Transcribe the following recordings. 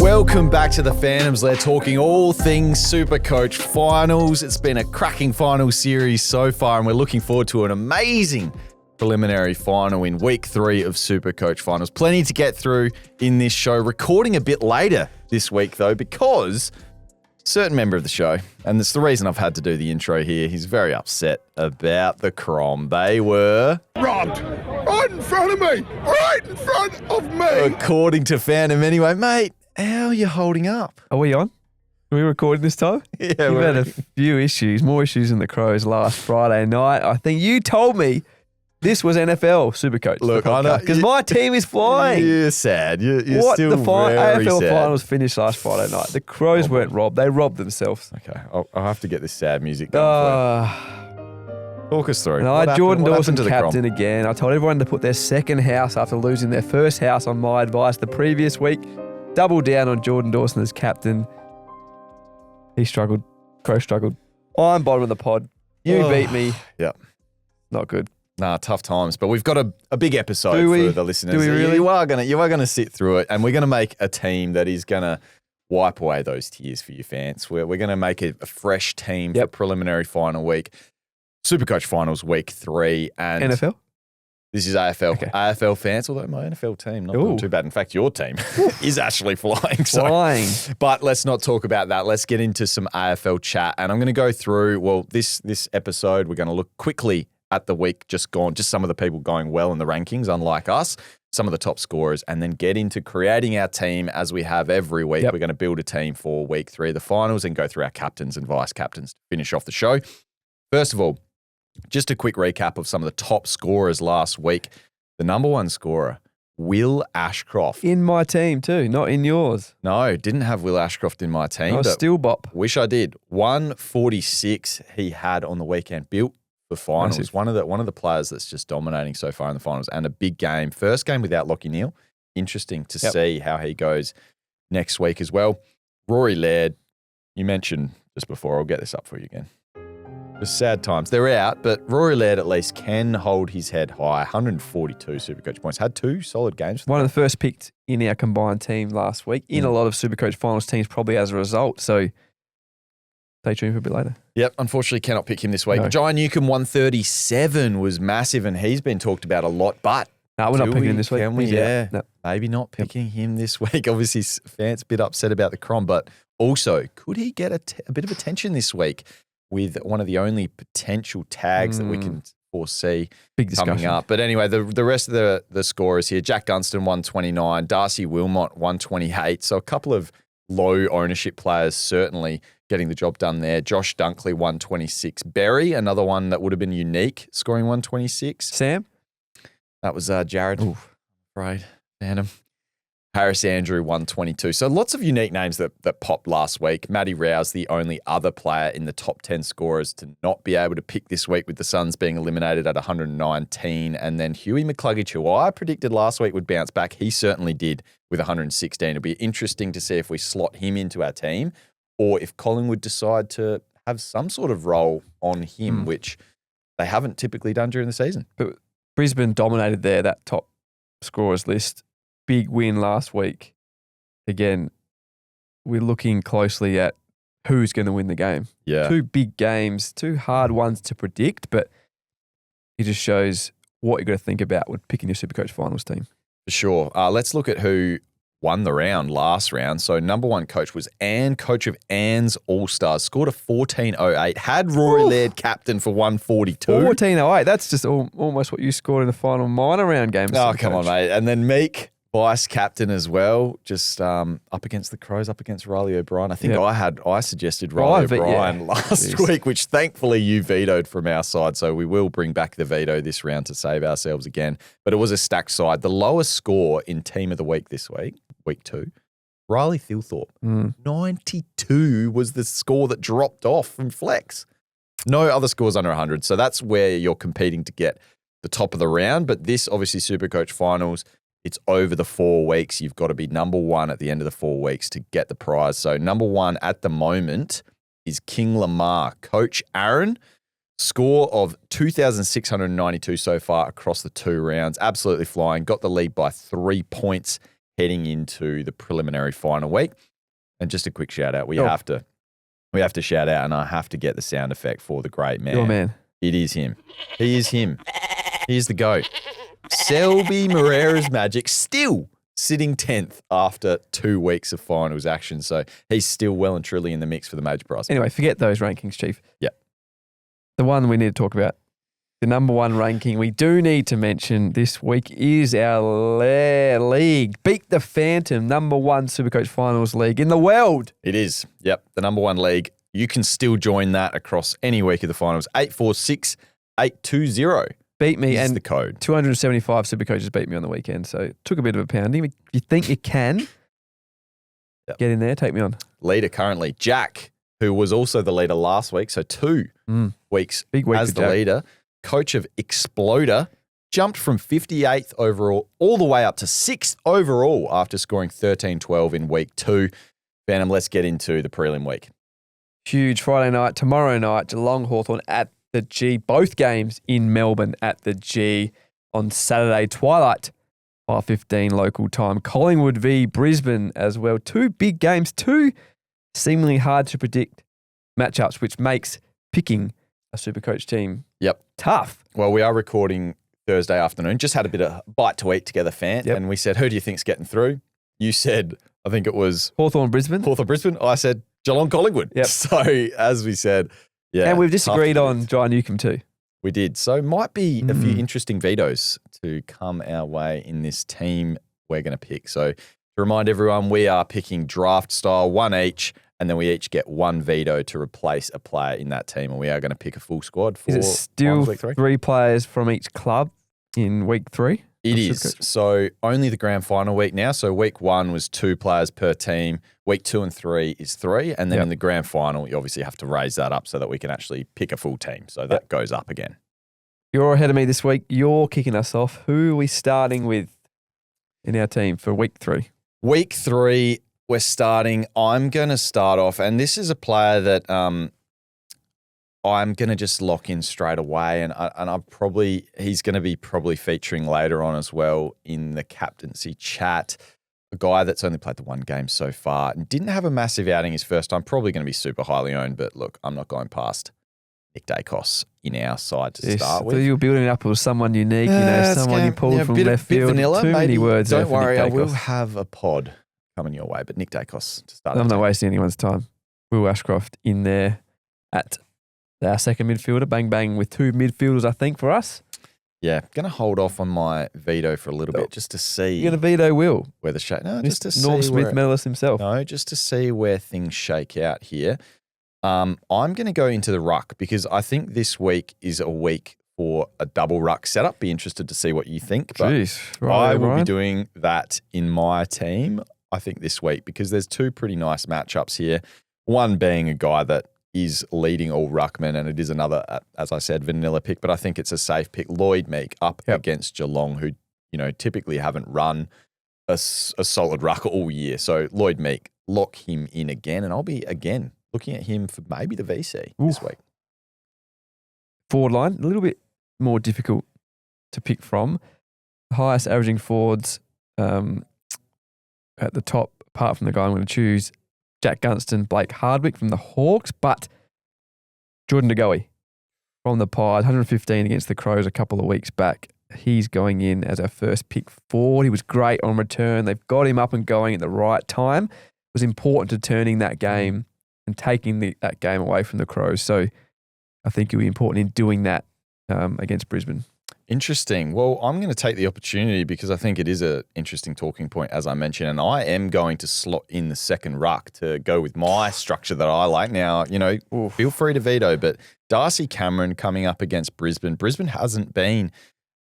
Welcome back to the Phantoms. They're talking all things SuperCoach Finals. It's been a cracking final series so far, and we're looking forward to an amazing preliminary final in week 3 of SuperCoach Finals. Plenty to get through in this show. Recording a bit later this week, though, because a certain member of the show, and it's the reason I've had to do the intro here, he's very upset about the Crom. They were robbed right in front of me, right in front of me. According to Phantom anyway. Mate, how are you holding up? Are we on? Are we recording this time? Yeah, we've had a few issues, more issues than the Crows last Friday night. I think you told me this was NFL SuperCoach. Look, I know because my team is flying. You're sad. You're what still the very AFL sad. Finals finished last Friday night. The Crows weren't robbed; they robbed themselves. Okay, I'll have to get this sad music going. Talk us through. Jordan Dawson to the captain again. I told everyone to put their second house after losing their first house on my advice the previous week. Double down on Jordan Dawson as captain. He struggled. Crow struggled. I'm bottom of the pod. You beat me. Yep. Not good. Nah, tough times. But we've got a big episode for the listeners. Do we really? You are gonna sit through it, and we're gonna make a team that is gonna wipe away those tears for your fans. We're gonna make a fresh team for preliminary final week. SuperCoach Finals week 3 and NFL? This is AFL. Okay. AFL fans, although my NFL team not doing too bad. In fact, your team is actually flying. Flying. But let's not talk about that. Let's get into some AFL chat. And I'm going to go through, this episode, we're going to look quickly at the week just gone, just some of the people going well in the rankings, unlike us, some of the top scorers, and then get into creating our team as we have every week. We're going to build a team for week 3 of the finals and go through our captains and vice captains to finish off the show. First of all, just a quick recap of some of the top scorers last week. The number 1 scorer, Will Ashcroft. In my team too, not in yours. No, didn't have Will Ashcroft in my team. Oh, still bop. Wish I did. 146 he had on the weekend. Built for finals. Massive. One of the players that's just dominating so far in the finals, and a big game. First game without Lockie Neal. Interesting to see how he goes next week as well. Rory Laird, you mentioned just before. I'll get this up for you again. Just sad times. They're out, but Rory Laird at least can hold his head high. 142 SuperCoach points. Had 2 solid games. One of the first picked in our combined team last week. In a lot of SuperCoach Finals teams probably as a result. So stay tuned for a bit later. Yep, unfortunately cannot pick him this week. No. Jai Newcomb 137 was massive, and he's been talked about a lot, but No, we're not picking him this week. Can we? Yeah. No. Maybe not picking him this week. Obviously, fans a bit upset about the Crom, but also, could he get a bit of attention this week with one of the only potential tags that we can foresee coming up? But anyway, the rest of the scorers here, Jack Gunston, 129, Darcy Wilmot, 128. So a couple of low ownership players certainly getting the job done there. Josh Dunkley, 126. Berry, another one that would have been unique, scoring 126. Sam? That was Jared. Right, Phantom. Harris Andrew, 122. So lots of unique names that popped last week. Matty Rouse, the only other player in the top 10 scorers to not be able to pick this week, with the Suns being eliminated at 119. And then Huey McCluggage, who I predicted last week would bounce back. He certainly did with 116. It'll be interesting to see if we slot him into our team or if Collingwood decide to have some sort of role on him, which they haven't typically done during the season. But Brisbane dominated there, that top scorers list. Big win last week. Again, we're looking closely at who's going to win the game. Yeah. 2 big games, 2 hard ones to predict, but it just shows what you've got to think about when picking your SuperCoach Finals team. For sure. Let's look at who won the round last round. So number 1 coach was Ann, coach of Ann's All-Stars, scored a 14.08, had Rory Laird captain for 142. 14.08, that's just almost what you scored in the final minor round game. Oh, come on, mate. And then Meek, vice captain as well, just up against the Crows, up against Riley O'Brien. I think I suggested Riley O'Brien last week, which thankfully you vetoed from our side. So we will bring back the veto this round to save ourselves again. But it was a stacked side. The lowest score in Team of the Week this week, week 2, Riley Thilthorpe. 92 was the score that dropped off from Flex. No other scores under 100. So that's where you're competing to get the top of the round. But this, obviously, SuperCoach Finals, it's over the 4 weeks. You've got to be number 1 at the end of the 4 weeks to get the prize. So number 1 at the moment is King Lamar. Coach Aaron Score of 2,692 so far across the 2 rounds. Absolutely flying. Got the lead by 3 points heading into the preliminary final week. And just a quick shout out. We have to shout out, and I have to get the sound effect for the great man. Your man. It is him. He is him. He is the GOAT. Selby Moreira's Magic still sitting 10th after 2 weeks of finals action. So he's still well and truly in the mix for the major prize. Anyway, forget those rankings, Chief. Yep. The one we need to talk about, the number 1 ranking we do need to mention this week is our Lair League. Beat the Phantom, number 1 SuperCoach Finals league in the world. It is. Yep. The number 1 league. You can still join that across any week of the finals. 846-820. Beat me, is and the code. 275 SuperCoaches beat me on the weekend, so it took a bit of a pounding. If you think you can, get in there, take me on. Leader currently, Jack, who was also the leader last week, so 2 weeks Big week as for the Jack. leader. Coach of Exploder, jumped from 58th overall all the way up to 6th overall after scoring 13-12 in week 2. Phantom, let's get into the prelim week. Huge Friday night, tomorrow night, Geelong Hawthorn at the G. Both games in Melbourne at the G. On Saturday, twilight, 5:15 local time. Collingwood v Brisbane as well. 2 big games, 2 seemingly hard to predict matchups, which makes picking a SuperCoach team tough. Well, we are recording Thursday afternoon. Just had a bit of bite to eat together, Fan, and we said, who do you think's getting through? You said, I think it was Hawthorn-Brisbane. Hawthorn-Brisbane. I said Geelong-Collingwood. Yep. So, as we said, and we've disagreed on Dry Newcombe too. We did. So, might be a few interesting vetoes to come our way in this team we're going to pick. So, to remind everyone, we are picking draft style, 1 each, and then we each get 1 veto to replace a player in that team. And we are going to pick a full squad for Is it still week 3? 3 players from each club in week 3? It is. So only the grand final week now. So week 1 was 2 players per team. Week 2 and 3 is 3. And then in the grand final, you obviously have to raise that up so that we can actually pick a full team. So that goes up again. You're ahead of me this week. You're kicking us off. Who are we starting with in our team for week 3? Week 3, we're starting. I'm going to start off, and this is a player that I'm going to just lock in straight away, and he's going to be probably featuring later on as well in the captaincy chat. A guy that's only played the 1 game so far and didn't have a massive outing his first time. Probably going to be super highly owned, but look, I'm not going past Nick Dacos in our side to start with. So you're building it up with someone unique, someone you pulled from left field. Vanilla, Too many words. Don't there for worry, Nick I will Dacos. have a pod coming your way, but Nick Dacos to start. I'm not wasting anyone's time. Will Ashcroft in there at our second midfielder. Bang, bang with 2 midfielders, I think, for us. Yeah, going to hold off on my veto for a little bit just to see. You're going to veto Will? Where the shake. No, just to see. Norm Smith medalist himself. No, just to see where things shake out here. I'm going to go into the ruck because I think this week is a week for a double ruck setup. Be interested to see what you think. But I will be doing that in my team, I think, this week because there's 2 pretty nice matchups here. One being a guy that is leading all ruckmen, and it is another, as I said, vanilla pick, but I think it's a safe pick. Lloyd Meek up against Geelong, who typically haven't run a solid ruck all year. So Lloyd Meek, lock him in again, and I'll be again looking at him for maybe the VC this week. Forward line, a little bit more difficult to pick from. Highest averaging forwards at the top, apart from the guy I'm going to choose, Jack Gunston, Blake Hardwick from the Hawks, but Jordan De Goey from the Pies, 115 against the Crows a couple of weeks back. He's going in as our first pick forward. He was great on return. They've got him up and going at the right time. It was important to turning that game and taking that game away from the Crows. So I think it'll be important in doing that against Brisbane. Interesting. Well, I'm going to take the opportunity because I think it is an interesting talking point, as I mentioned, and I am going to slot in the second ruck to go with my structure that I like. Now, feel free to veto, but Darcy Cameron coming up against Brisbane. Brisbane hasn't been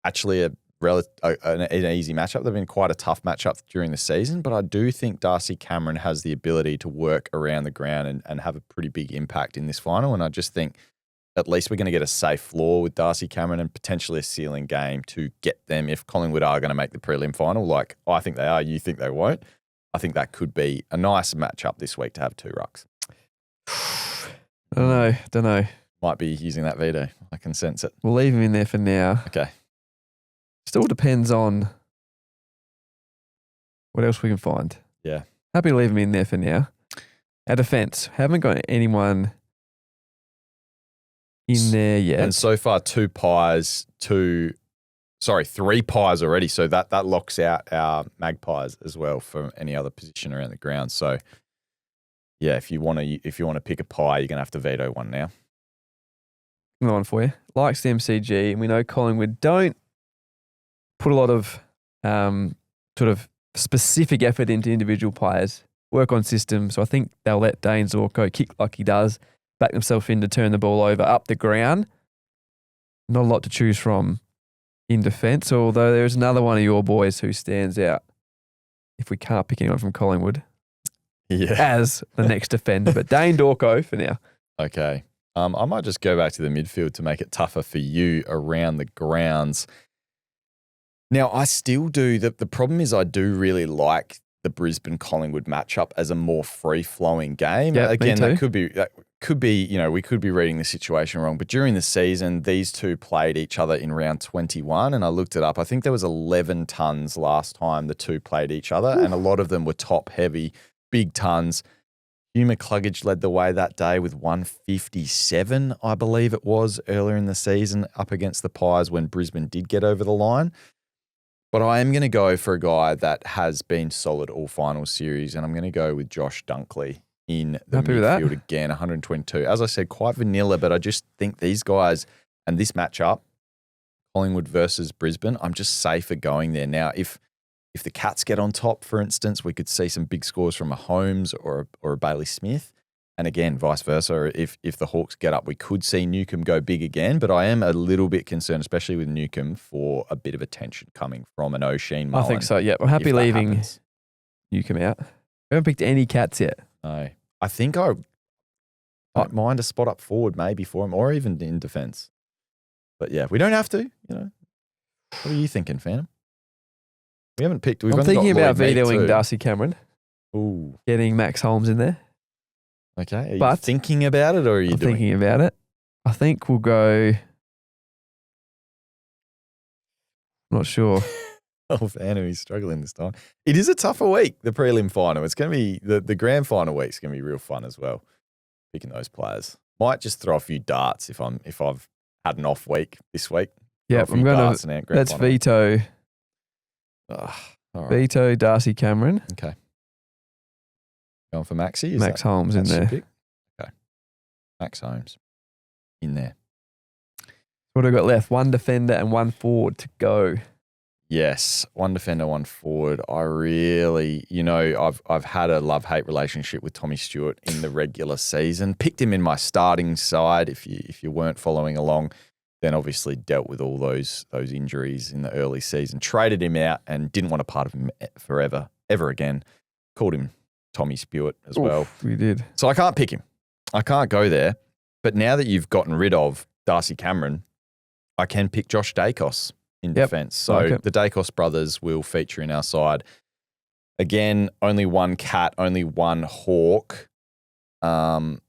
actually an easy matchup. They've been quite a tough matchup during the season, but I do think Darcy Cameron has the ability to work around the ground and have a pretty big impact in this final, and I just think at least we're going to get a safe floor with Darcy Cameron and potentially a ceiling game to get them if Collingwood are going to make the prelim final, like I think they are, you think they won't. I think that could be a nice matchup this week to have 2 rucks. I don't know. might be using that veto. I can sense it. We'll leave him in there for now. Okay. Still depends on what else we can find. Yeah. Happy to leave him in there for now. Our defence. Haven't got anyone in there yet. And so far, 3 pies already. So that locks out our Magpies as well from any other position around the ground. So yeah, if you want to pick a pie, you're gonna have to veto one now. Another one for you. Likes the MCG, and we know Collingwood don't put a lot of sort of specific effort into individual players. Work on system. So I think they'll let Dane Zorko kick like he does, back themselves in to turn the ball over up the ground. Not a lot to choose from in defence, although there's another one of your boys who stands out if we can't pick anyone from Collingwood as the next defender. But Dane Dorco for now. Okay. I might just go back to the midfield to make it tougher for you around the grounds. Now, I still do. The problem is I do really like the Brisbane-Collingwood matchup as a more free-flowing game. Yep, Again, me too. that could be, we could be reading the situation wrong, but during the season, these two played each other in round 21, and I looked it up. I think there was 11 tons last time the two played each other, and a lot of them were top-heavy, big tons. Hugh McCluggage led the way that day with 157, I believe it was, earlier in the season up against the Pies when Brisbane did get over the line. But I am going to go for a guy that has been solid all final series, and I'm going to go with Josh Dunkley in the midfield again, 122. As I said, quite vanilla, but I just think these guys and this matchup, Collingwood versus Brisbane, I'm just safer going there. Now, if the Cats get on top, for instance, we could see some big scores from a Holmes or a Bailey Smith. And again, vice versa. If the Hawks get up, we could see Newcombe go big again. But I am a little bit concerned, especially with Newcombe, for a bit of attention coming from an O'Sheen Mullen. I think so, yeah. I'm happy leaving Newcombe out. We haven't picked any Cats yet. No. I think I don't mind a spot up forward maybe for him, or even in defence. But yeah, we don't have to, What are you thinking, Phantom? We haven't picked. I'm thinking about vetoing Darcy Cameron. Ooh. Getting Max Holmes in there. Okay. Are you thinking about it, or are you doing thinking about it? I think we'll go. Not sure. Oh, Phantom, he's struggling this time. It is a tougher week, the prelim final. It's going to be the grand final week's going to be real fun as well. Picking those players. Might just throw a few darts if I've had an off week this week. Yeah, I'm going to. Let's veto. All right. Veto Darcy Cameron. Okay. Going for Maxi? Max Holmes in there. Pick? Okay. Max Holmes in there. What have I got left? One defender and one forward to go. Yes, one defender, one forward. I really, I've had a love-hate relationship with Tommy Stewart in the regular season. Picked him in my starting side. If you weren't following along, then obviously dealt with all those injuries in the early season. Traded him out and didn't want a part of him ever again. Called him Tommy Stewart as well. We did. So I can't pick him. I can't go there. But now that you've gotten rid of Darcy Cameron, I can pick Josh Dacos in defence. So the Dacos brothers will feature in our side. Again, only one Cat, only one Hawk. And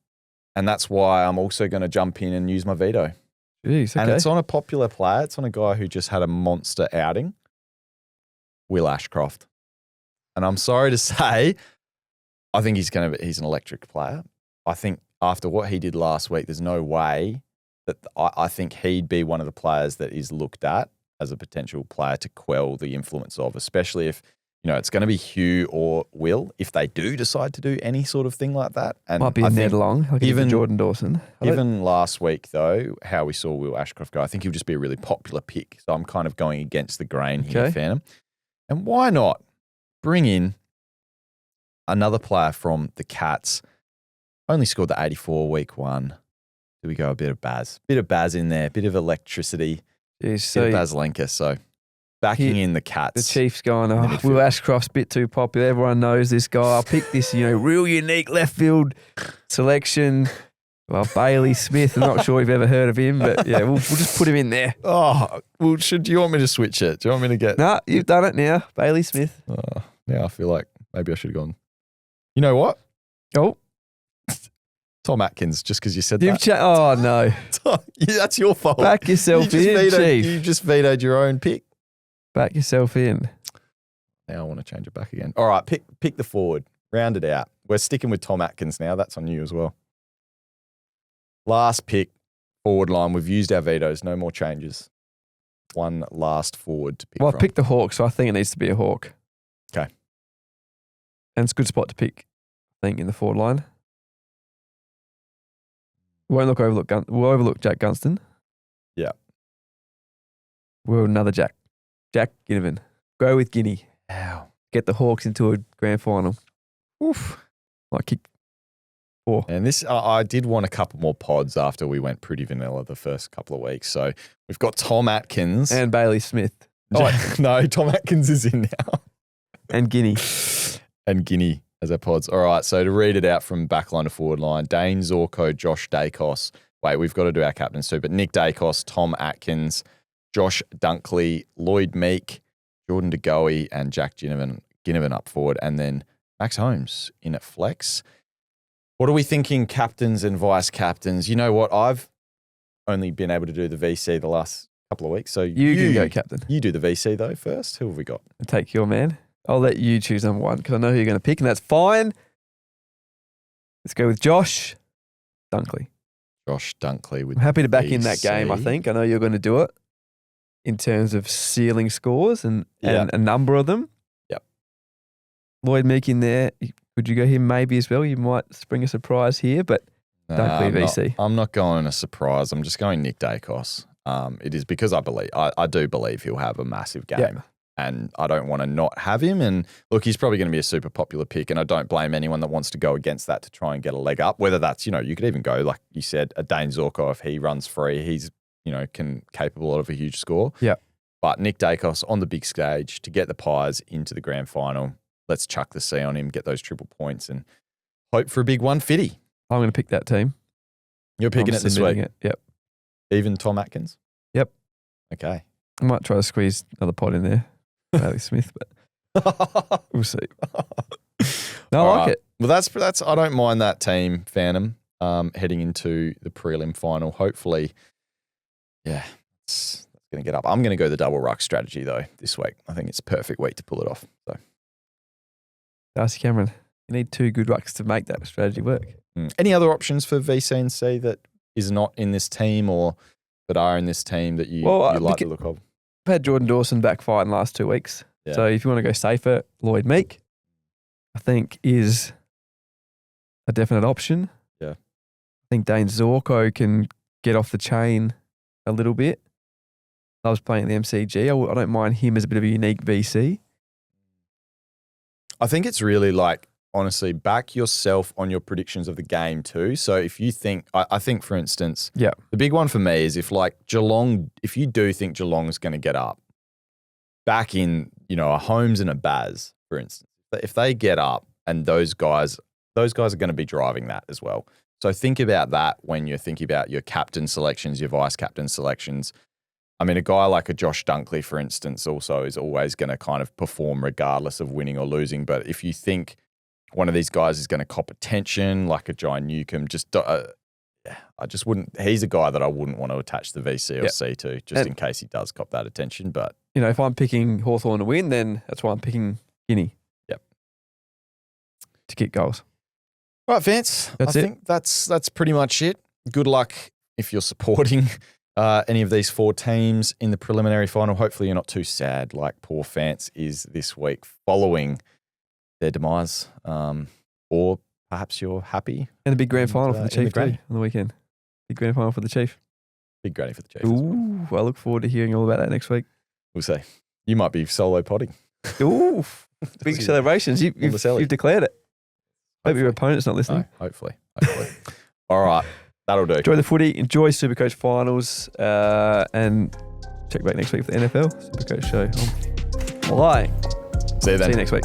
that's why I'm also going to jump in and use my veto. Jeez, okay. And it's on a popular player. It's on a guy who just had a monster outing, Will Ashcroft. And I'm sorry to say, I think he's an electric player. I think after what he did last week, there's no way that I think he'd be one of the players that is looked at as a potential player to quell the influence of, especially if, it's going to be Hugh or Will if they do decide to do any sort of thing like that. And might be a Ned Long, like even Jordan Dawson. Even last week, though, how we saw Will Ashcroft go, I think he'll just be a really popular pick. So I'm kind of going against the grain here, Phantom. And why not bring in another player from the Cats? Only scored the 84 week one. Do we go a bit of Baz? Bit of Baz in there, bit of electricity, bit of Baz Lenker. So backing in the Cats. The Chiefs going, Will Ashcroft's a bit too popular. Everyone knows this guy. I'll pick this, real unique left field selection. Well, Bailey Smith, I'm not sure you've ever heard of him, but yeah, we'll just put him in there. Oh, well, do you want me to switch it? Do you want me to get... No, you've done it now. Bailey Smith. Now I feel like maybe I should have gone, you know what? Oh. Tom Atkins, just because you said You've that. oh, no. Yeah, that's your fault. Back yourself in, Chief. You just vetoed your own pick. Back yourself in. Now I want to change it back again. All right, pick the forward. Round it out. We're sticking with Tom Atkins now. That's on you as well. Last pick, forward line. We've used our vetoes. No more changes. One last forward to pick Well, from. I picked the Hawk, so I think it needs to be a Hawk. Okay. And it's a good spot to pick, I think, in the forward line. We'll overlook Jack Gunston. Yeah. We'll another Jack. Jack Ginnivan. Go with Guinea. Wow. Get the Hawks into a grand final. Oof. Might kick 4. And this, I did want a couple more pods after we went pretty vanilla the first couple of weeks. So we've got Tom Atkins. And Bailey Smith. Oh, no, Tom Atkins is in now. And Guinea. And Guinea as our pods. All right, so to read it out from backline to forward line, Dane Zorko, Josh Dacos. Wait, we've got to do our captains too, but Nick Dacos, Tom Atkins, Josh Dunkley, Lloyd Meek, Jordan De Goey, and Jack Ginnivan up forward, and then Max Holmes in at flex. What are we thinking captains and vice captains? You know what? I've only been able to do the VC the last couple of weeks. So you can go captain. You do the VC though first. Who have we got? And take your man. I'll let you choose number 1 because I know who you're going to pick, and that's fine. Let's go with Josh Dunkley. Josh Dunkley with I'm happy to back VC. in that game, I think. I know you're going to do it in terms of ceiling scores and a number of them. Yep. Lloyd Meek in there. Could you go him maybe as well? You might spring a surprise here, but Dunkley VC. I'm not going a surprise. I'm just going Nick Dacos. It is because I do believe he'll have a massive game. Yep. And I don't want to not have him. And look, he's probably going to be a super popular pick. And I don't blame anyone that wants to go against that to try and get a leg up. Whether that's, you could even go, like you said, a Dane Zorko, if he runs free, he's, capable of a huge score. Yeah. But Nick Dacos on the big stage to get the Pies into the grand final. Let's chuck the C on him, get those triple points and hope for a big 150. I'm going to pick that team. You're picking it this week? Yep. Even Tom Atkins? Yep. Okay. I might try to squeeze another pod in there. Bailey Smith, but we'll see. No, I like it. Well, that's. I don't mind that team, Phantom, heading into the prelim final. Hopefully, it's going to get up. I'm going to go the double ruck strategy though this week. I think it's a perfect week to pull it off. So, Darcy Cameron, you need 2 good rucks to make that strategy work. Any other options for VC and C that is not in this team or that are in this team that you like the look of? I've had Jordan Dawson back fighting last 2 weeks. Yeah. So if you want to go safer, Lloyd Meek, I think is a definite option. Yeah. I think Dane Zorko can get off the chain a little bit. Loves playing at the MCG. I don't mind him as a bit of a unique VC. I think it's really honestly, back yourself on your predictions of the game too. So if you think, I think for instance, the big one for me is if Geelong, if you do think Geelong is going to get up, back in, a Holmes and a Baz, for instance, if they get up and those guys are going to be driving that as well. So think about that when you're thinking about your captain selections, your vice captain selections. I mean, a guy like a Josh Dunkley, for instance, also is always going to kind of perform regardless of winning or losing. But if you think one of these guys is going to cop attention, like a Jai Newcomb, I just wouldn't. He's a guy that I wouldn't want to attach the VC or C to, just in case he does cop that attention. But if I'm picking Hawthorn to win, then that's why I'm picking Guinea. Yep. To kick goals. All right, Vance. I think that's pretty much it. Good luck if you're supporting any of these 4 teams in the preliminary final. Hopefully, you're not too sad like poor Vance is this week following their demise, or perhaps you're happy. And the big grand final for the Chief too on the weekend. Big grand final for the Chief. Big granny for the Chief. Ooh, I look forward to hearing all about that next week. We'll see. You might be solo potting. Ooh, big celebrations. You've declared it. Hope your opponent's not listening. No, hopefully. All right, that'll do. Enjoy the footy. Enjoy SuperCoach Finals, and check back next week for the NFL SuperCoach show. I'm lying. See you then. See you next week.